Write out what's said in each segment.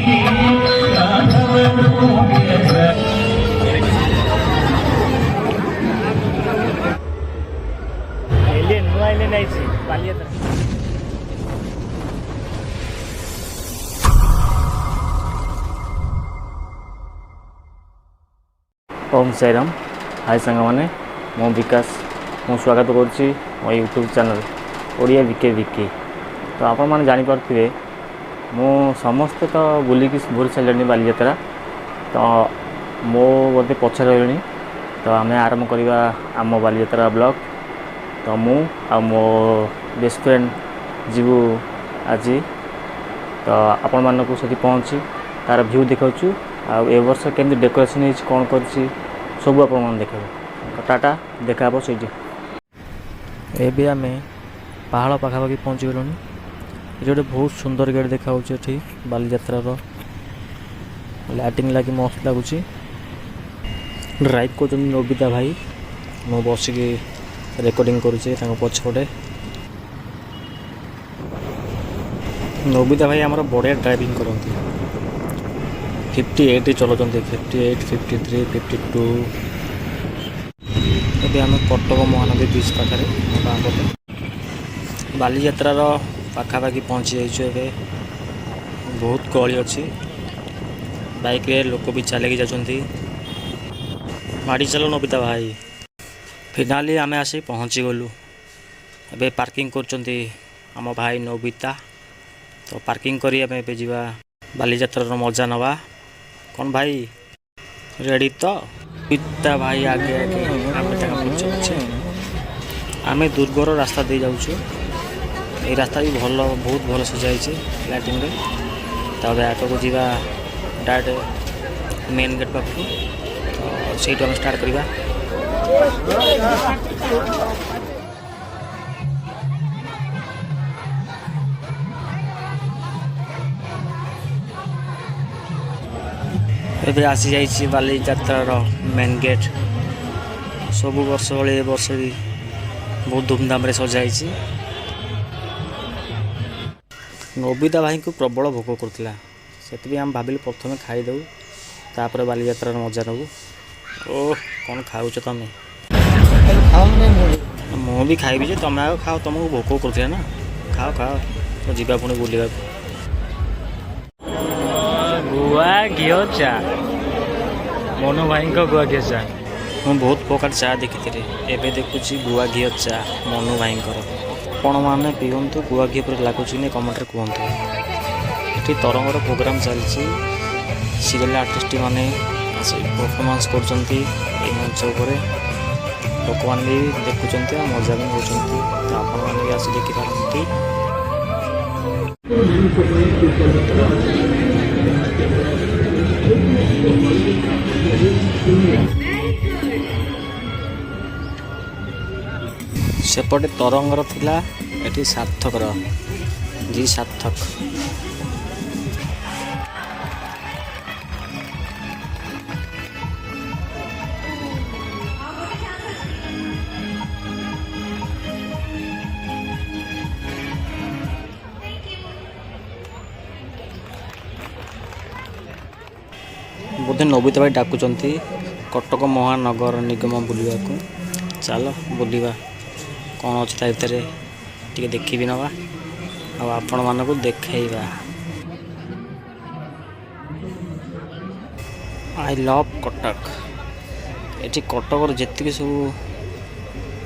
ओम साईराम। हाय सांग मैंने मो विकास मु स्वागत करुच्ची मो यूट्यूब चैनल ओडिया विके विकी। तो आपण मैंने जानीपे मु समस्ते तो बुलिकी भूल सारे बालीजात्रा तो मो बोधे पछे रही। तो आम आरंभ करवा आम बालीजात्रा ब्लॉग। तो मु आ मो बेस्ट फ्रेंड जीवु आज तो आपण मानक से पहुँची तार व्यू देखा ए वर्ष केमती डेकोरेशन हो कौन कर सब आप देखे। तो टाटा देखा से एबे आम पहाड़ पाखापाखि पहुँची गलु। ये गोटे बहुत सुंदर गेट देखा ये बालीजात्रार लाइटिंग लगी मस्त लगुच। ड्राइव कर नबिता भाई मु बसिकी रेकर्डिंग करुचे पछपटे। नबिता भाई आमर बढ़िया ड्राइविंग करती 58 चलाते 58 53 52। एबे आम कटक महानदी बीच पाखे बालीजात्रार पाखापाखि पहुँची जाइए। एबे बहुत गहली अच्छी बाइक रे लोक भी चलिए जाती माड़ी चलो नबिता भाई। फिनाली आम आसी पहुँची गलु। एबे पार्किंग करचंती आम भाई नबिता। तो पार्किंग करी आम एबे जीवा बालीजात्रार मजा नवा। कौन भाई रेडी? तो पिता भाई आगे आगे आम पहुँचे। आम दुर्गर रास्ता दे जाऊँ। ये रास्ता भी भल बहुत भल सजाई लाइटिंग रे। तो आगे को जीवा डायरेक्ट मेन गेट पाख। तो से आम स्टार्ट करवा। एबे आसी जाइए बालीजात्रार मेन गेट। सब वर्ष भाई ए वर्ष भी बहुत धूमधाम रे सजाई। नबिता भाई को प्रबल भोक करथिला से आम भाविलु प्रथम खाईदेव तापर बालीजात्रार मजा नबू। ओह कौन खाऊच तमें? मु भी खाइबी जे तुम आग खाओ। तुमको भोक करथिला ना खाओ खाओ। तो जीवा पुणी बुलिबा गुआ घी चा मनु भाई गुआ घी चा। मुझे बहुत प्रकार चा देखी एवं देखुची गुआ घी चा मनु भाई आपण मैंने पीवतु गुआ घी पर लगुच कि कमेंट कहतु। ये तरंगर प्रोग्राम चलती सीरियल आर्टिस्ट मैंने परफॉर्मेंस कर मंच उपर लोक मैंने भी देखुंत मजा भी नौ। तो आपण मैंने भी आसी देखिपारती। सेपटे तरंगर थिला एटी सार्थकर जी सार्थक। बोधे नबिता भाई डाकुचंती कटक महानगर निगम बुलिया को। चलो बुलिवा कौन अच्छी भितर टे देखी भी नवा आपण मानक देखा। I love Cuttack. ये कटक जी सब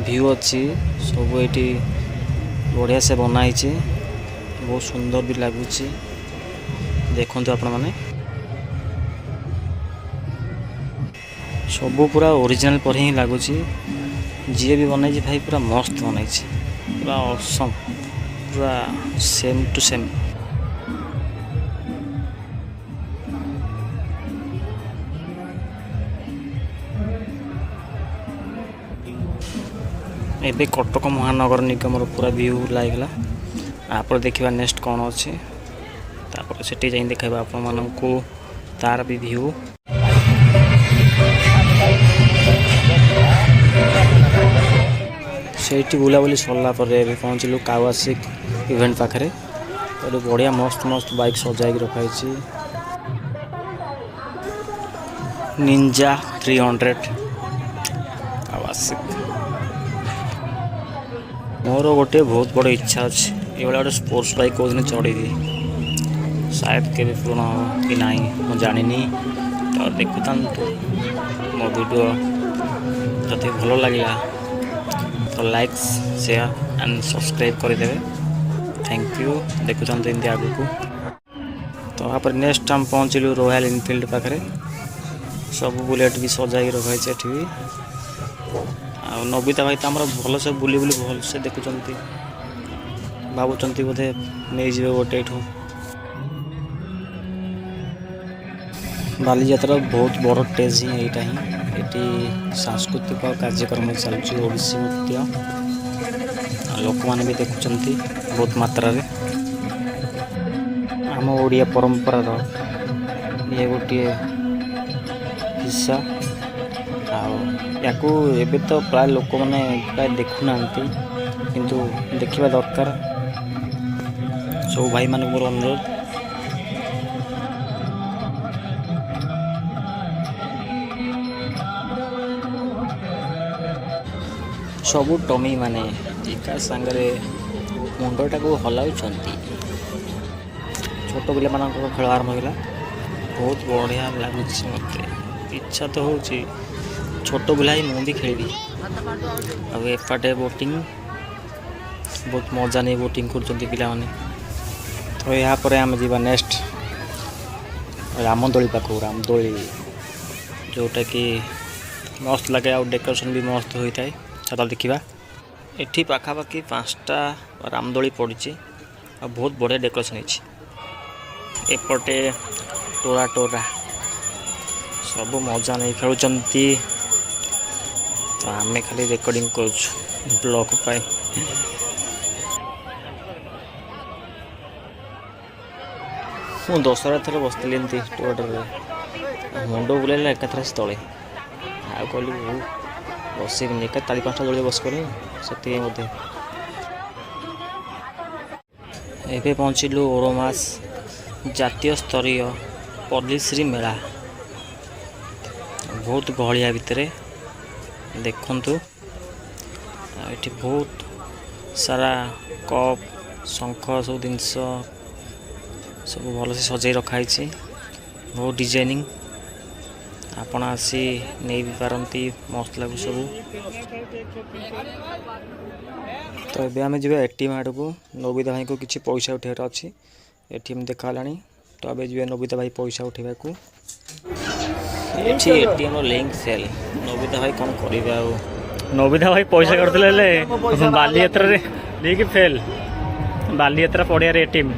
व्यू अच्छी सब ये बढ़िया से बनाई बहुत सुंदर भी लगुच। देखते आपण मैंने सब पूरा ओरिजिनल पर ही लगुच। जी भी बनाई भाई पूरा मस्त बनाई पूरा ऑसम पूरा सेम टू सेम। एबे कटक महानगर निगम पूरा व्यू लगला। आप देखा नेक्स्ट कौन अच्छे तापर से जाई देखा आप मानू तार भी व्यू। से बुलाबुली सरला पहुँचलु कावासिक इवेंट पाखे। तो बढ़िया मस्त मस्त बाइक सजाई रखाई निंजा 300 आवासिक मोर गोटे बहुत बड़ इच्छा अच्छे ये गोटे स्पोर्ट्स बाइक कौन चढ़ेबी शायद के पूर्ण हो कि ना मुझे जानी तो देखुता मो वीडियो जब भल लगे तो लाइक शेयर एंड सब्सक्राइब करदे थैंक यू देखुता एमती आगू तो यहाँ पर नेक्स्ट हम पहुँचलु रॉयल इनफिल्ड पाखे सब बुलेट भी सजाई रखाई एठी भी आ नबिता भाई तो आम भल से बुली बुली भल से देखुं भावुं बोधे नहीं जी गोटे बालीजात्रा बहुत बड़ स्टेज ही यहाँ ही ये सांस्कृतिक कार्यक्रम चलती ओडिसी नृत्य लोक मैंने भी देखुं बहुत मात्रा रे आम ओडिया परंपरार ये गोटे हिस्सा याकू एबे तो प्राय लोक मैंने प्राय देखुना किंतु देखा दरकार सब भाई मान मोर अनुरोध सबू टमी माने एका सांगरे मुंडटा को हलाउ छोट पिला मान खेल आरंभ होगा बहुत बढ़िया लगुच मत इच्छा तो हूँ छोट पिला ही मुझे खेली एपटे बोटिंग बहुत मजा नहीं बोटिंग कर पाने तो यहाँ पर आम जा नेक्स्ट रामदोली पाख रामदोली जोटा कि मस्त लगे आ डेकोरेशन भी मस्त होता है चल देखा एठी पाखापाखि 5टा रामदोली पड़ी आ बहुत बढ़िया डेकोरेशन एपटे टोरा टोरा सब मजा नहीं खेलुं तो आम खाली रेकर्डिंग कर ब्लॉग पाई मु 10 थर बसती टोरा टोरा मुंड बुलेला एकाथर तले आ कहली बस 4-5टा जोड़ी बस कर एबे पहुँचलु ओरोमास जातीय स्तरीय पल्लीश्री मेला बहुत गहलिया भितर देखंतु ये बहुत सारा कप शंख सब जिनस सब भल से सजाई रखाई बहुत डिजाइनिंग आपण आसी नहीं भी पारती मस्त लगू सब तो ये आम जी एटीएम आड़ को नबिता भाई को किसी पैसा उठार अच्छी एटीएम देखा तो अब जी नबिता भाई पैसा उठा को एटीएम लिंक फेल नबिता भाई कौन करा नबिता भाई पैसा करते बालीयात्रा लिंक फेल बालीयात्रा पड़िया एटीएम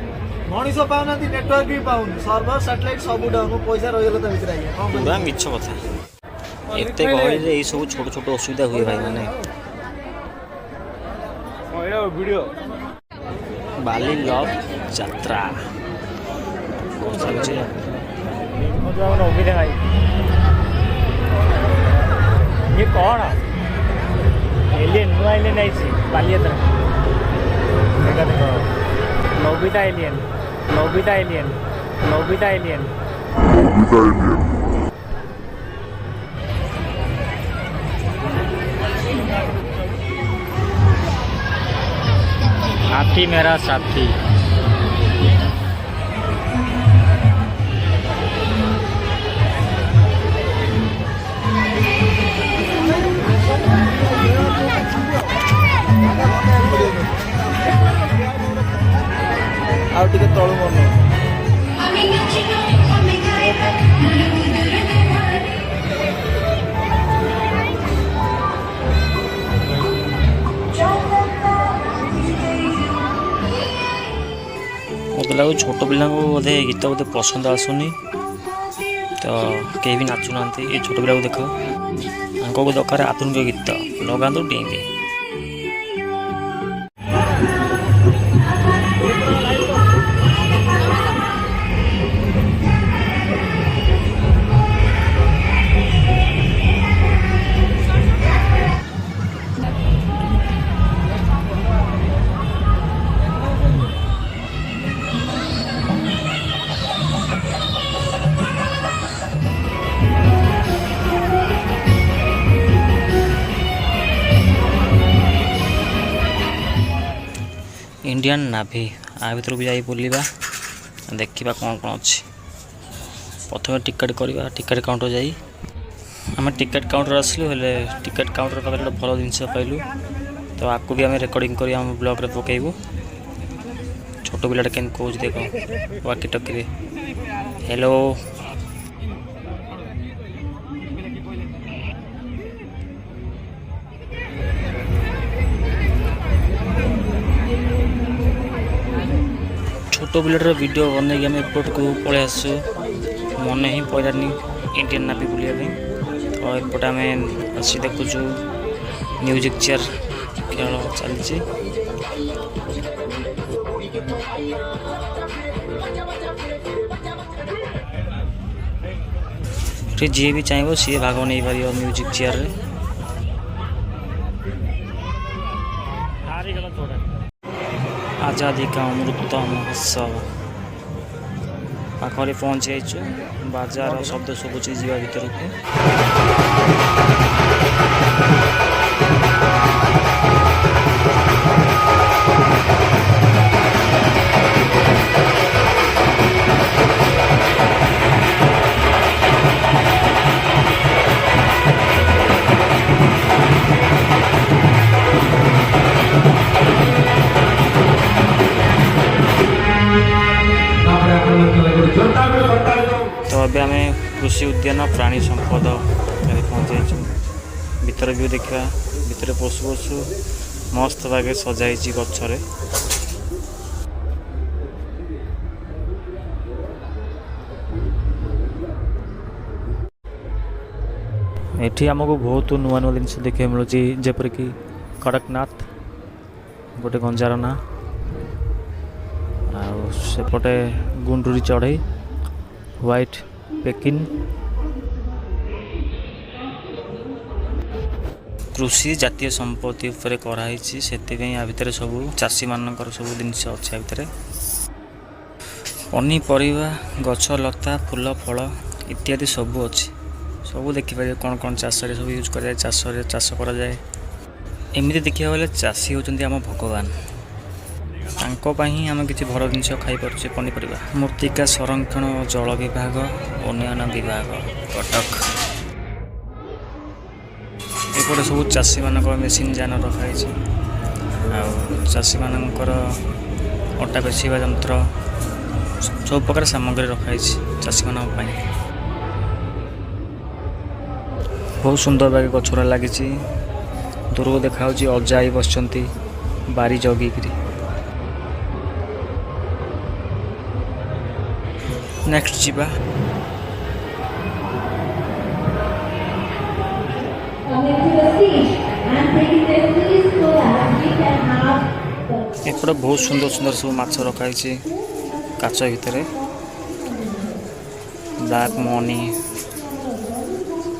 मनीष पाऊना नेटवर्क भी पाऊन सर्वर सैटेलाइट सब डाउन पैसा रहीगला तो भितर आइए पूरा मिछ कथा एते गहली रे सब छोट छोट असुविधा हुए भाई माने वीडियो बाली लव यात्रा नबिता भाई ये कौन एलियन नुआ एलियन आई Baliyatra Nabita alien Nabita alien Nabita alien हाथी मेरा साथी आउ टिके तळु मन मत लगे छोट पिला बोधे गीत बोधे पसंद आसुनी तो कहीं भी नाचुना ये छोट पिला देख को दरकार आधुनिक गीत लगातु डेंगे इंडियन नाभी आ भर भी जाई बुलवा देखा कौन कौन अच्छी प्रथम टिकेट करवा टिकेट काउंटर जाई आम टिकेट काउंटर आसलु हेले टिकेट काउंटर पाखे गोटे भल जिनस पाइलु तो आपको भी आम रेकर्डिंग कर ब्लॉग रे पकेबू छोट पिलाटा के कौच देख वाकी टकी हेलो छोट पिलाटर वीडियो बन आम एपट को पलि आसु मन ही पड़ानी इंडियन नाभी बुलाया तो एपटे आम आसी देखुचु म्यूजिक चेयर खेल चलती जी भी चाहिए सी भाग नहीं पार म्यूजिक चेयर रे आजादी का अमृत महोत्सव पाखे पहुँची जाइए बाजार शब्द शुभुची जा भर को तो अभी आम कृषि उद्यान प्राणी संपद पहुँच भर भी देखा भर पशु पशु मस्त भागे सजाई गचरे एठी आमको बहुत नुआ नुआ जिन देखा मिलूँ जपरिक कड़कनाथ गोटे गंजार ना सेपटे गुंडूरी चढ़ई व्हाइट पेकिन कृषि जातीय संपत्ति उपरे कराई से भितर सब चाषी मानकर सब जिनस अच्छे भितर पनीपरिया गछ लता फूल फल इत्यादि सब अच्छी सब देखिपारे कौन कौन चाष सब यूज कर चाष कराए एमती देखा गले चाषी होती आम भगवान आम किसी भल जिन खाई पारे पनीपरिया मृत्तिका संरक्षण और जल विभाग उन्नयन विभाग कटक एपटे सब चाषी मान मेसीन जान रखाई चाषी मानकर अटा बेचवा यंत्र सब प्रकार सामग्री रखाई चाषी मान बहुत सुंदर भागे गछरा लगी दूर को देखा अजाई बस बारी जगिकी नेक्स्ट जीवा एपटे बहुत सुंदर सुंदर सब माछ रखाई काच भितर ब्लैक मनी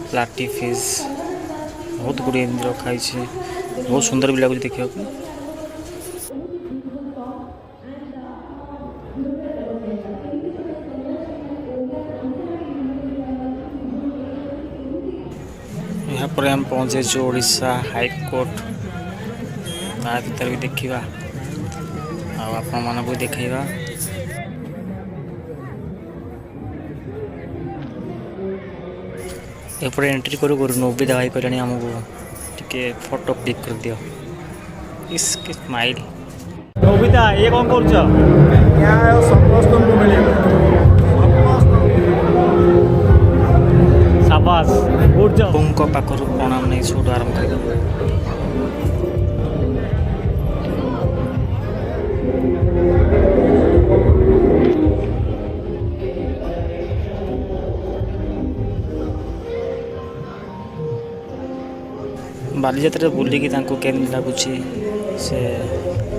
प्लाटी फिश बहुत गुड़े रखाई बहुत सुंदर भी लगुच देखा यहाँ पर हम पहुँचे ओडिशा हाईकोर्ट ता भीतर भी देखा आपण मानक भी देखा एपटे एंट्री करू करू नोबिता भाई कहलानी आमको टिके फोटो क्लिक कर दियो इसके स्माइल नोबिता ये कौन कर शाबाश गुड जॉब उनको पाखर प्रणाम नहीं छोड़ आरंभ कर बालीजात्रा बुलिकी केमी लगुच से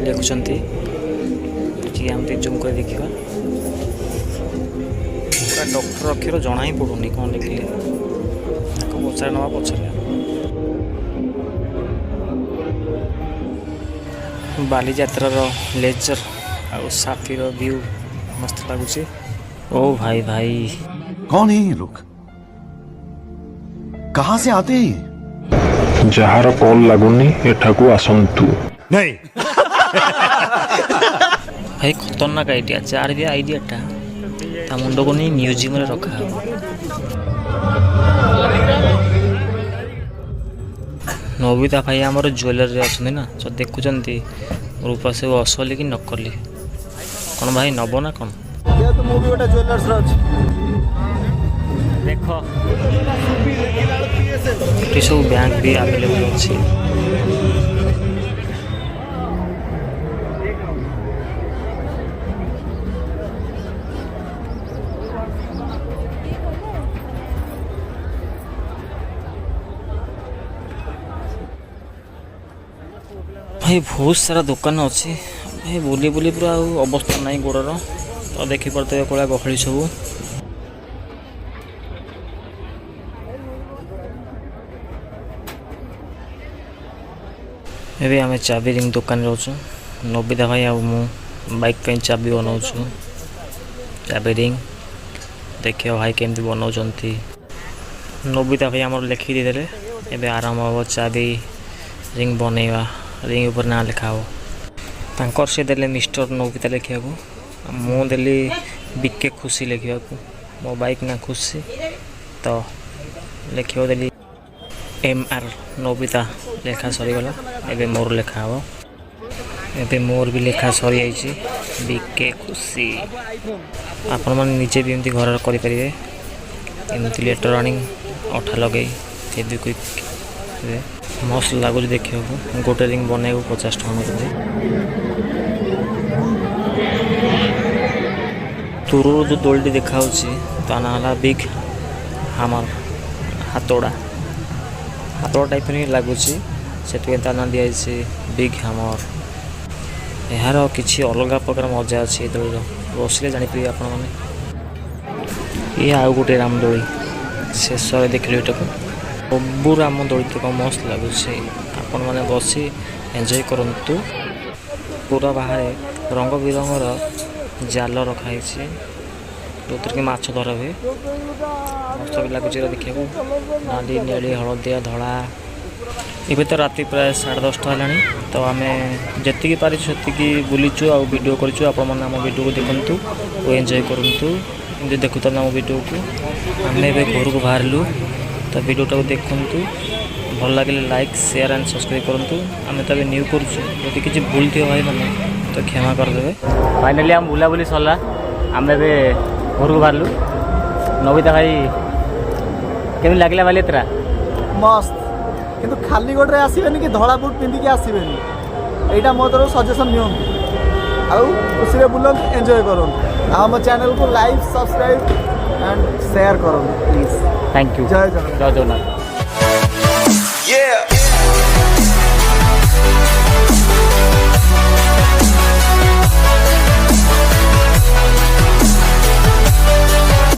लिखुंट आमती जूम कर देखा पूरा डॉक्टर अक्षर जना ही पड़ूनी कौन लिखिले पचार ना पचार बालीजात्रार लेजर आ साफीर व्यू मस्त लगुच ओ भाई भाई कौन है ये लोग कहाँ से आते हैं जार कॉल लगुनि एठाकू आसंतु नहीं भाई खतरनाक आइडिया चार भी आइडियाटा ता मुंड को नहीं म्यूजियम रे रखा हो नोबिता भाई आमर ज्वेलर रे अछन ना तो देखुचंती रूपा से असली कि नकली कौन भाई नब ना कौन ଯେହେତु ମୁଁ ବି ଗୋଟେ ଜୁଏଲର୍ସରେ ଅଛି देख ये सब बैंक भी अवेलेबल अच्छी भाई बहुत सारा दुकान अच्छी भाई बुली बुली पूरा अवस्था नहीं गोड़र तो देखी पार्थे कड़ा गहली सब एबे आमे चाबी रिंग दुकान रोचु नोबिता भाई आ मु बाइक पे चाबी बनाउछु चाबी रिंग देखियो भाई केमती बनाउछंती नोबिता भाई हमर लिखि दे देले एबे आराम हो चाबी रिंग बनेवा रिंग ऊपर ना लिखा हो तांकर से देले मिस्टर नोबिता लिखिया को मु देली बिके खुशी लिखिया को मो बाइक ना खुशी तो लिखियो देली MR नोबिता लेखा सरीगला एबे मोर लेखा हो एबे मोर भी लेखा सरी आइछि बिके खुशी आपण मन नीचे भी एमती घर करि परिबे एमती इलेक्ट्रॉनिक अठा लगे फेविक्विक मस्त लागुच देखियो गोटे रिंग बनेको 50 टका नउछे तुरु जो दोलटी देखा ता ना हला बिग हमर हातोड़ा हाथोड़ा टाइप नहीं लगुच से ना दिखाई बिग हमर यार किसी अलग प्रकार मजा अच्छे दौड़ बसले जापर आप ये आउ गोटे रामदोली शेष देखिए ये सबू रामदोली तक मस्त लगुच आपण मैंने बसी एंजॉय करंतु पूरा बाहर रंग बिरंगर जाल रखाई जो कि माछ धरा हुए मस्त भी लगुच देखा नाली नीली हलदिया धला एबे तो राति प्राय 10:30 है तो आम जी पारी से बुलीचु आ वीडियो करूँ आपण मैंने आम वीडियो को देखु और एंजॉय करूँ देखुता आम वीडियो को आम ए घर को बाहरलु तो वीडियोटा को देखु भल लगे लाइक शेयर एंड सब्सक्राइब करूँ आम तो न्यू करुँ किसी भूल थी भाई मैंने तो क्षमा करदे फाइनाली आम बुलाबुली सरला आम ए घर को बाहरलु नोबिता भाई केमी लगला बालियात्रा मस्त किंतु खाली गोटे आसबेनि कि धड़ा बुट पिंधिकी आसबेनि एटा मो तरफ सजेशन नियंतु आउ खुशी बुलंतु एंजॉय करूँ आम चैनल को लाइक सब्सक्राइब एंड शेयर करूँ प्लीज थैंक यू जय जगन्नाथ जय जगन्नाथ।